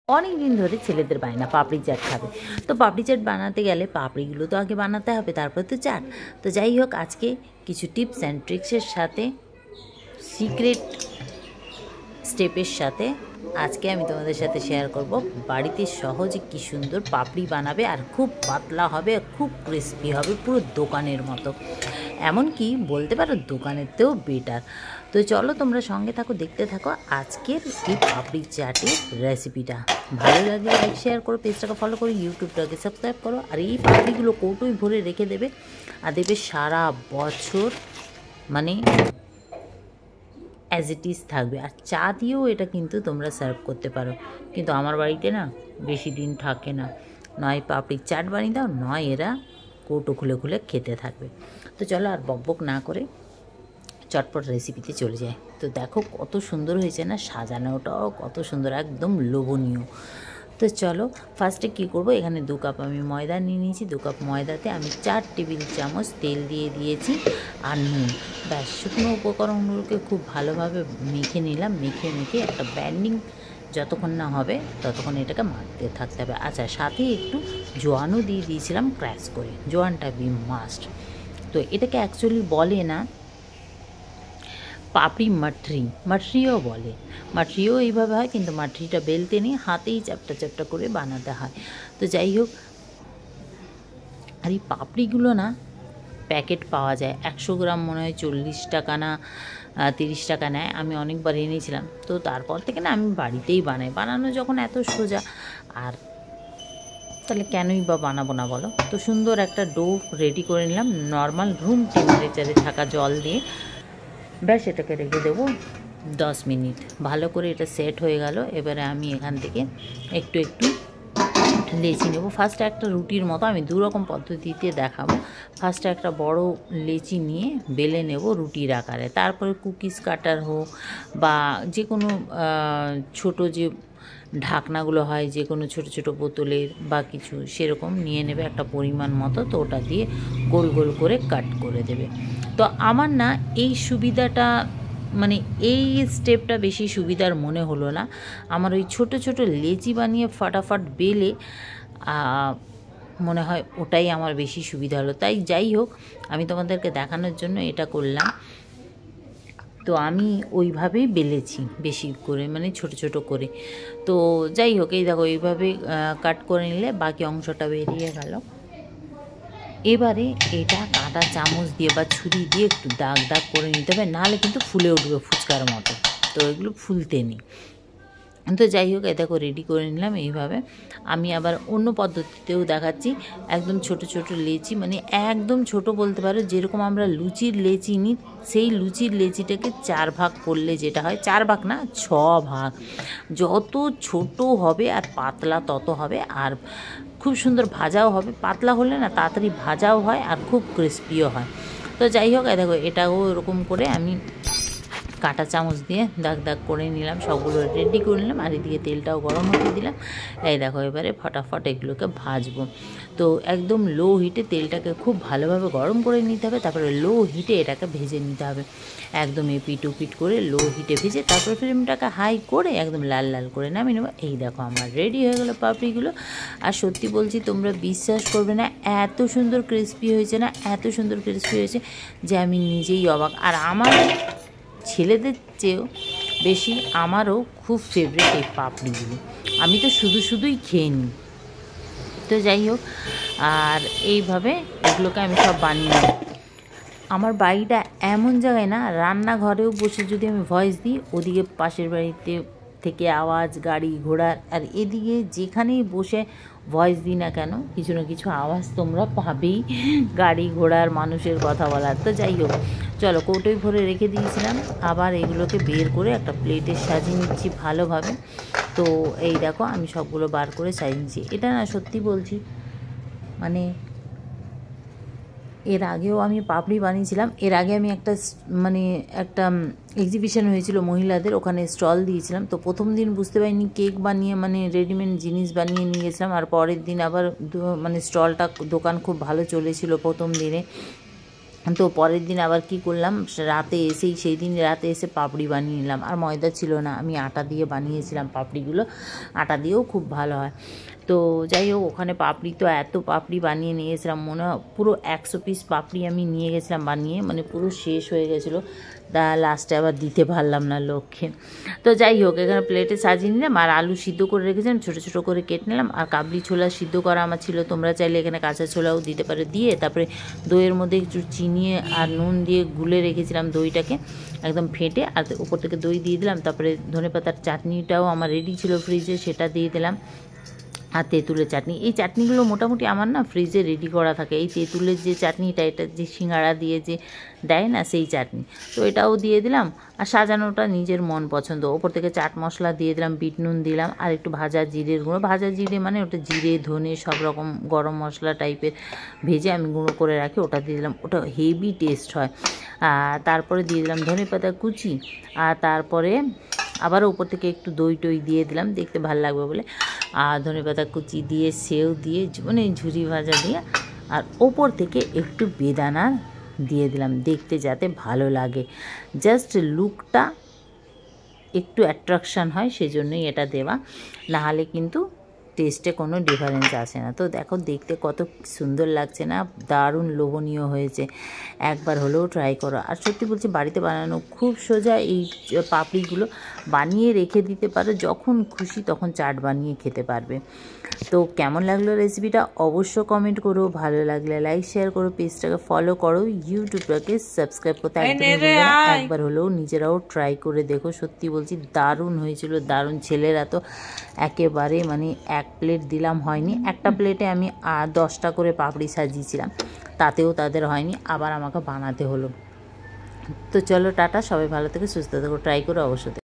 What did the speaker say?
অনেক দিন ধরে ছেলেদের বায়না পাপড়ি চাট খাবে। তো পাপড়ি চাট বানাতে গেলে পাপড়িগুলো তো আগে বানাতে হবে, তারপর তো চাট। তো যাই হোক, আজকে কিছু টিপস অ্যান্ড ট্রিক্সের সাথে, সিক্রেট স্টেপের সাথে আজকে আমি তোমাদের সাথে শেয়ার করব বাড়িতে সহজে কী সুন্দর পাপড়ি বানাবে, আর খুব পাতলা হবে, খুব ক্রিস্পি হবে, পুরো দোকানের মতো। এমনকি বলতে পারো দোকানের থেকেও বেটার। তো চলো তোমরা সঙ্গে থাকো, দেখতে থাকো আজকের এই পাপড়ি চাটের রেসিপিটা। ভালো লাগলে লাইক শেয়ার করো, পেজটাকে ফলো করো, ইউটিউবটাকে সাবস্ক্রাইব করো। আর এই পাপড়িগুলো কৌটোয় ভরে রেখে দেবে, আর দেখবে সারা বছর মানে অ্যাজ ইট ইজ থাকবে। আর চা দিয়েও এটা কিন্তু তোমরা সার্ভ করতে পারো, কিন্তু আমার বাড়িতে না বেশি দিন থাকে না। নয় পাপড়ির চাট বানিয়ে দাও, নয় এরা কৌটো খুলে খুলে খেতে থাকবে। তো চলো আর বকবক না করে চটপট রেসিপিতে চলে যায়। তো দেখো কত সুন্দর হয়েছে না, সাজানোটাও কত সুন্দর, একদম লোভনীয়। তো চলো ফার্স্টে কী করবো, এখানে 2 কাপ আমি ময়দা নিয়ে নিয়েছি। 2 কাপ ময়দাতে আমি 4 টেবিল চামচ তেল দিয়ে দিয়েছি, আর নুন। ব্যাস, শুকনো উপকরণগুলোকে খুব ভালোভাবে মেখে নিলাম। মেখে একটা ব্যান্ডিং যতক্ষণ না হবে ততক্ষণ এটাকে মাখতে থাকতে হবে। আচ্ছা, সাথে একটু জোয়ানও দিয়ে দিয়েছিলাম ক্র্যাশ করে, জোয়ানটা বি মাস্ট। তো এটাকে অ্যাকচুয়ালি বলে না পাপড়ি মাঠরিও বলে, মাঠরিও এইভাবে হয়, কিন্তু মাঠরিটা বেলতে নেই, হাতেই চ্যাপটা চ্যাপটা করে বানাতে হয়। তো যাই হোক, আর এই পাপড়িগুলো না প্যাকেট পাওয়া যায়, 100 গ্রাম মনে হয় 40 টাকা না 30 টাকা নেয়। আমি অনেকবার এনেছিলাম, তো তারপর থেকে না আমি বাড়িতেই বানাই। বানানো যখন এত সোজা, আর তাহলে কেনই বা বানাবো না বলো। তো সুন্দর একটা ডো রেডি করে নিলাম নর্মাল রুম টেম্পারেচারে থাকা জল দিয়ে। ব্যাস, এটাকে রেখে দেবো 10 মিনিট। ভালো করে এটা সেট হয়ে গেল। এবারে আমি এখান থেকে একটু একটু লেচি নেব। ফার্স্টে একটা রুটির মতো, আমি 2 রকম পদ্ধতিতে দেখাবো। ফার্স্টে একটা বড় লেচি নিয়ে বেলে নেব রুটির আকারে, তারপরে কুকিজ কাটার হোক বা যে কোনো ছোটো যে ঢাকনাগুলো হয়, যে কোনো ছোটো ছোটো বোতলের বা কিছু, সেরকম নিয়ে নেবে একটা পরিমাণ মতো। তো ওটা দিয়ে গোল গোল করে কাট করে দেবে। তো আমার না এই সুবিধাটা, মানে এই স্টেপটা বেশি সুবিধার মনে হলো না আমার। ওই ছোট ছোট লেচি বানিয়ে ফাটাফাট বেলে মনে হয় ওটাই আমার বেশি সুবিধা হলো। তাই যাই হোক, আমি তোমাদেরকে দেখানোর জন্য এটা করলাম। তো আমি ওইভাবেই বেলেছি বেশি করে, মানে ছোট ছোট করে। তো যাই হোক, এই দেখো এইভাবে কাট করে নিলে বাকি অংশটা বেরিয়ে গেল। এবারে এটা কাঁটা চামচ দিয়ে বা ছুরি দিয়ে একটু দাগ দাগ করে নিতে হবে, নাহলে কিন্তু ফুলে উঠবে ফুচকার মতো। তো এগুলো ফুলতে নেই। তো যাই হোক, এটা করে রেডি করে নিলাম এইভাবে। আমি আবার অন্য পদ্ধতিতেও দেখাচ্ছি। একদম ছোট ছোট লেচি, মানে একদম ছোট বলতে পারো, যেরকম আমরা লুচির লেচি নিই, সেই লুচির লেচিটাকে 4 ভাগ করলে যেটা হয়, 4 ভাগ না 6 ভাগ। যত ছোট হবে আর পাতলা তত হবে, আর খুব সুন্দর ভাজাও হবে। পাতলা হলে না তাড়াতাড়ি ভাজাও হয় আর খুব ক্রিস্পিও হয়। তো যাই হোক, দেখো এটাও এরকম করে আমি কাঁটা চামচ দিয়ে দাগ দাগ করে নিলাম, সবগুলো রেডি করে নিলাম। আর এদিকে তেলটাও গরম হতে দিলাম। এই দেখো, এবারে ফটাফট এগুলোকে ভাজবো। তো একদম লো হিটে তেলটাকে খুব ভালোভাবে গরম করে নিতে হবে, তারপরে লো হিটে এটাকে ভেজে নিতে হবে। একদম এপিট ওপিট করে লো হিটে ভেজে তারপরে ফ্লেমটাকে হাই করে একদম লাল লাল করে নামিয়ে নেবো। এই দেখো আমার রেডি হয়ে গেলো পাপড়িগুলো। আর সত্যি বলছি, তোমরা বিশ্বাস করবে না, এত সুন্দর ক্রিস্পি হয়েছে না, এত সুন্দর ক্রিস্পি হয়েছে যে আমি নিজেই অবাক। আর আমার ছেলেদের চেয়েও বেশি আমারও খুব ফেভারিট এই পাপড়িগুলো। আমি তো শুধুই খেয়ে নিই। তো যাই হোক, আর এইভাবে এগুলোকে আমি সব বানিয়ে নিই। আমার বাড়িটা এমন জায়গায় না, রান্নাঘরেও বসে যদি আমি ভয়েস দিই, ওদিকে পাশের বাড়িতে থেকে আওয়াজ, গাড়ি ঘোড়ার, আর এদিকে যেখানেই বসে ভয়েস দিই না কেন, কিছু না কিছু আওয়াজ তোমরা পাবেই, গাড়ি ঘোড়ার, মানুষের কথা বলার। তো যাই হোক, চলো কৌটোয় ভরে রেখে দিয়েছিলাম, আবার এগুলোকে বের করে একটা প্লেটে সাজিয়ে নিচ্ছি ভালোভাবে। তো এই দেখো, আমি সবগুলো বার করে সাজিয়ে নিচ্ছি। এটা না সত্যি বলছি, মানে এর আগেও আমি পাপড়ি বানিয়েছিলাম। এর আগে আমি একটা এক্সিবিশন হয়েছিল মহিলাদের, ওখানে স্টল দিয়েছিলাম। তো প্রথম দিন বুঝতে পারিনি কেক বানিয়ে, মানে রেডিমেড জিনিস বানিয়ে নিয়ে গেছিলাম। আর পরের দিন আবার মানে স্টলটা, দোকান খুব ভালো চলেছিল প্রথম দিনে। তো পরের দিন আবার কি করলাম, রাতে এসেই সেই দিন রাতে এসে পাপড়ি বানিয়ে নিলাম। আর ময়দা ছিল না, আমি আটা দিয়ে বানিয়েছিলাম পাপড়িগুলো, আটা দিয়েও খুব ভালো হয়। তো যাই হোক, ওখানে পাপড়ি তো এত পাপড়ি বানিয়ে নিয়ে গেছিলাম, মনে হয় পুরো 100 পিস পাপড়ি আমি নিয়ে গেছিলাম বানিয়ে, মানে পুরো শেষ হয়ে গেছিলো। তা লাস্টে আবার দিতে পারলাম না লোককে। তো যাই হোক, এখানে প্লেটে সাজিয়ে নিলাম। আর আলু সিদ্ধ করে রেখেছিলাম, ছোটো ছোটো করে কেটে নিলাম। আর কাবলি ছোলা সিদ্ধ করা আমার ছিল, তোমরা চাইলে এখানে কাঁচা ছোলাও দিতে পারো। দিয়ে তারপরে দইয়ের মধ্যে একটু চিনি আর নুন দিয়ে গুলে রেখেছিলাম দইটাকে একদম ফেটে, আর উপর থেকে দই দিয়ে দিলাম। তারপরে ধনেপাতার চাটনিটাও আমার রেডি ছিল ফ্রিজে, সেটা দিয়ে দিলাম। আর তেঁতুলের চাটনি, এই চাটনিগুলো মোটামুটি আমার না ফ্রিজে রেডি করা থাকে। এই তেঁতুলের যে চাটনিটা, এটা যে সিঙ্গাড়া দিয়ে যে দেয় না, সেই চাটনি, তো এটাও দিয়ে দিলাম। আর সাজানোটা নিজের মন পছন্দ। ওপর থেকে চাট মশলা দিয়ে দিলাম, বিট নুন দিলাম, আর একটু ভাজা জিরের গুঁড়ো, ভাজা জিরে মানে ওটা জিরে ধনে সব রকম গরম মশলা টাইপের ভেজে আমি গুঁড়ো করে রাখি, ওটা দিয়ে দিলাম। ওটা হেভি টেস্ট হয়। তারপরে দিয়ে দিলাম ধনেপাতা কুচি, আর তারপরে আবার উপর থেকে একটু দই টই দিয়ে দিলাম, দেখতে ভালো লাগবে বলে। আর ধনেপাতা কুচি দিয়ে, সেও দিয়ে, মানে ঝুরি ভাজা দিয়ে, আর ওপর থেকে একটু বেদানা দিয়ে দিলাম, দেখতে যাতে ভালো লাগে, জাস্ট লুকটা একটু অ্যাট্রাকশান হয়, সেজন্যই এটা দেওয়া, নাহলে কিন্তু টেস্টে কোনো ডিফারেন্স আসে না। তো দেখো দেখতে কত সুন্দর লাগছে না, দারুণ লোভনীয় হয়েছে, একবার হলেও ট্রাই করো। আর সত্যি বলছি, বাড়িতে বানানো খুব সোজা। এই পাপড়িগুলো বানিয়ে রেখে দিতে পারো, যখন খুশি তখন চাট বানিয়ে খেতে পারবে। তো কেমন লাগলো রেসিপিটা অবশ্য কমেন্ট করো, ভালো লাগলে লাইক শেয়ার করো, পেজটাকে ফলো করো, ইউটিউবটাকে সাবস্ক্রাইব করতে একবার হলেও নিজেরাও ট্রাই করে দেখো। সত্যি বলছি দারুণ হয়েছিল, দারুণ। ছেলেরা তো একেবারে মানে এক প্লেট দিলাম হয়নি, একটা প্লেটে আমি 10টা করে পাপড়ি সাজিয়েছিলাম, তাতেও তাদের হয়নি, আবার আমাকে বানাতে হলো। তো চলো টাটা, সবাই ভালো থেকে সুস্থ থেকো, ট্রাই করো অবশ্যই।